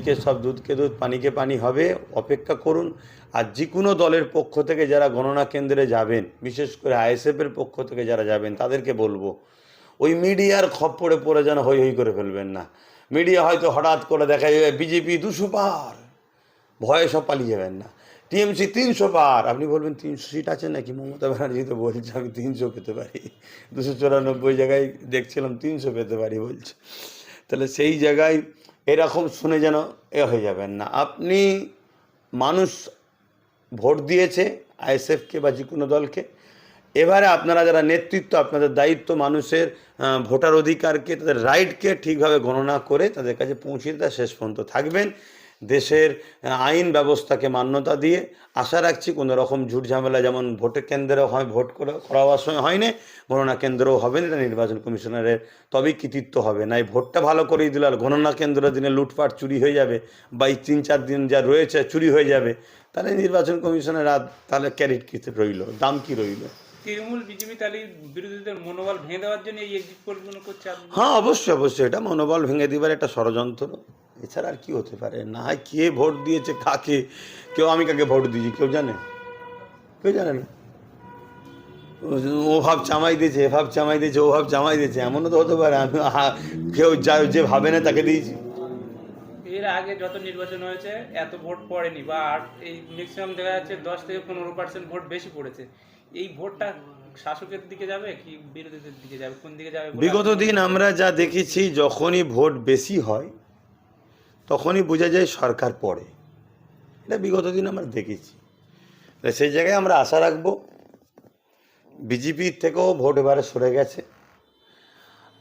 দুধকে সব দুধকে দুধ পানিকে পানি হবে, অপেক্ষা করুন। আর যে কোনো দলের পক্ষ থেকে যারা গণনা কেন্দ্রে যাবেন, বিশেষ করে আইএসএফের পক্ষ থেকে যারা যাবেন তাদেরকে বলবো ওই মিডিয়ার খপ্পরে পড়ে যেন হই হই করে ফেলবেন না। মিডিয়া হয়তো হঠাৎ করে দেখা যাবে বিজেপি 200 পার, ভয়ে সব পালিয়ে যাবেন না। টিএমসি 300 পার, আপনি বলবেন 300 সিট আছে নাকি? মমতা ব্যানার্জি তো বলছে আমি 300 পেতে পারি, 294 জায়গায় দেখছিলাম 300 পেতে পারি বলছে। তাহলে সেই জায়গায় এরকম শুনে যেন হয়ে যাবেন না। আপনি মানুষ ভোট দিয়েছে আইএসএফকে বা যে কোনো দলকে, এবারে আপনারা যারা নেতৃত্ব, আপনাদের দায়িত্ব মানুষের ভোটার অধিকারকে, তাদের রাইটকে ঠিকভাবে গণনা করে তাদের কাছে পৌঁছে দিতে শেষ পর্যন্ত থাকবেন। দেশের আইন ব্যবস্থাকে মান্যতা দিয়ে আশা রাখছি কোনো রকম ঝুট ঝামেলা যেমন ভোটের কেন্দ্রে হয়, ভোট করাবার সময় হয়নি, গণনা কেন্দ্রও হবে না। এটা নির্বাচন কমিশনারের তবেই কৃতিত্ব হবে। না এই ভোটটা ভালো করেই দিল আর গণনা কেন্দ্রের দিনে লুটপাট চুরি হয়ে যাবে, বা এই 3-4 দিন যা রয়েছে চুরি হয়ে যাবে, তাহলে নির্বাচন কমিশনের তাহলে ক্যারিট কী রইল, দাম কি রইল? তৃণমূল বিজেপি তাহলে বিরোধীদের মনোবল ভেঙে দেওয়ার জন্য এই এক্সিট পোলগুলো করছে। হ্যাঁ, অবশ্যই অবশ্যই, এটা মনোবল ভেঙে দিবার একটা ষড়যন্ত্র, এছাড়া আর কি হতে পারে? না হয় কে ভোট দিয়েছে কাকে, কেউ আমি কাকে ভোট দিয়েছি কেউ জানে? কেউ জানে না। ও ভাব চামাই দিয়েছে, এ ভাব চামাই দিয়েছে, ও ভাব চামাই দিয়েছে, এমনও তো হতে পারে আমি কেউ যে ভাবে না তাকে দিয়েছি। এর আগে যত নির্বাচন হয়েছে এত ভোট পড়েনি, বা এই ম্যাক্সিমাম দেখা যাচ্ছে 10 থেকে 15% ভোট বেশি পড়েছে। এই ভোটটা শাসকের দিকে যাবে কি বিরোধীদের দিকে যাবে, কোন দিকে যাবে? বিগত দিন আমরা যা দেখেছি, যখনই ভোট বেশি হয় তখনই বোঝা যায় সরকার পড়ে, এটা বিগত দিন আমরা দেখেছি। সেই জায়গায় আমরা আশা রাখবো বিজেপির থেকেও ভোট এবারে সরে গেছে।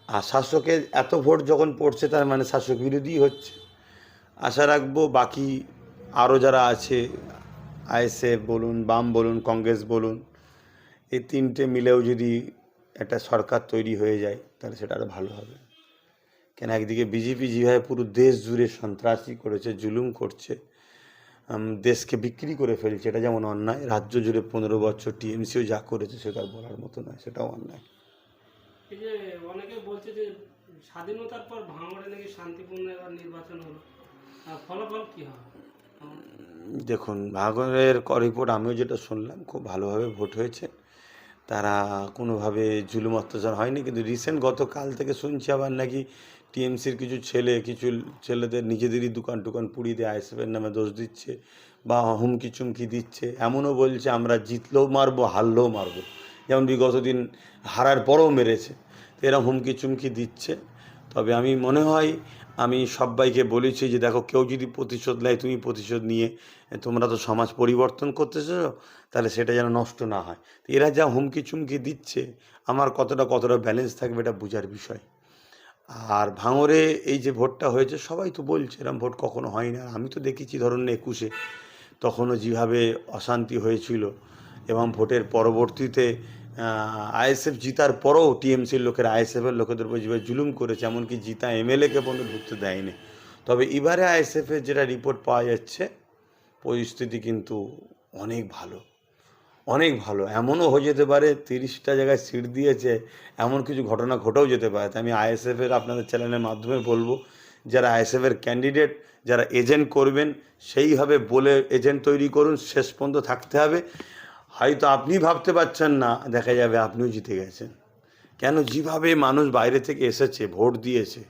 আর শাসকের এত ভোট যখন পড়ছে তার মানে শাসক বিরোধী হচ্ছে। আশা রাখবো বাকি আরও যারা আছে, আইএসএফ বলুন, বাম বলুন, কংগ্রেস বলুন, এই তিনটে মিলেও যদি একটা সরকার তৈরি হয়ে যায় তাহলে সেটা আরও ভালো হবে। কেন একদিকে বিজেপি যেভাবে পুরো দেশ জুড়ে সন্ত্রাসী করেছে, জুলুম করছে, দেশকে বিক্রি করে ফেলছে, এটা যেমন অন্যায়। রাজ্য জুড়ে 15 বছর টিএমসিও যা করেছে সেটা বলার মতো নয়, সেটাও অন্যায়। এই যে অনেকে বলছে যে স্বাধীনতার পর ভাঙড়ে নাকি শান্তিপূর্ণ এবার নির্বাচন হলো, ফলাফল কি হবে? দেখুন, ভাঙড়ের রিপোর্ট আমিও যেটা শুনলাম, খুব ভালোভাবে ভোট হয়েছে, তারা কোনোভাবে জুলুম অত্যাচার হয়নি। কিন্তু রিসেন্ট গতকাল থেকে শুনছি আবার নাকি টিএমসির কিছু ছেলেদের নিজেদেরই দোকান টোকান পুড়িয়ে দিয়ে আইএসএফের নামে দোষ দিচ্ছে বা হুমকি চুমকি দিচ্ছে। এমনও বলছে আমরা জিতলেও মারবো, হারলেও মারবো, যেমন বিগত দিন হারার পরেও মেরেছে। তো এরকম হুমকি চুমকি দিচ্ছে। তবে আমি মনে হয়, আমি সবাইকে বলেছি যে দেখো, কেউ যদি প্রতিশোধ নেয়, তুমি প্রতিশোধ নিয়ে তোমরা তো সমাজ পরিবর্তন করতেছো, তাহলে সেটা যেন নষ্ট না হয়। তো এরা যা হুমকি চুমকি দিচ্ছে, আমার কতটা ব্যালেন্স থাকবে এটা বোঝার বিষয়। আর ভাঙড়ে এই যে ভোটটা হয়েছে, সবাই তো বলছে এরকম ভোট কখনো হয় না। আমি তো দেখেছি ধরুন 21-এ তখনও যেভাবে অশান্তি হয়েছিল, এবং ভোটের পরবর্তীতে আইএসএফ জিতার পরেও টিএমসির লোকেরা আইএসএফের লোকেদের উপর যেভাবে জুলুম করেছে, এমনকি জিতা এমএলএকে পর্যন্ত ঢুকতে দেয়নি। তবে এবারে আইএসএফের যেটা রিপোর্ট পাওয়া যাচ্ছে, পরিস্থিতি কিন্তু অনেক ভালো, অনেক ভালো। এমনও হয়ে যেতে পারে 30টা জায়গায় সিট দিয়েছে, এমন কিছু ঘটনা ঘটেও যেতে পারে। তাই আমি আইএসএফের আপনাদের চ্যানেলের মাধ্যমে বলবো, যারা আইএসএফের ক্যান্ডিডেট, যারা এজেন্ট করবেন, সেইভাবে বলে এজেন্ট তৈরি করুন, শেষ পর্যন্ত থাকতে হবে। হয়তো আপনি ভাবতে পারছেন না, দেখা যাবে আপনিও জিতে গেছেন। কেন? যেভাবে মানুষ বাইরে থেকে এসেছে, ভোট দিয়েছে,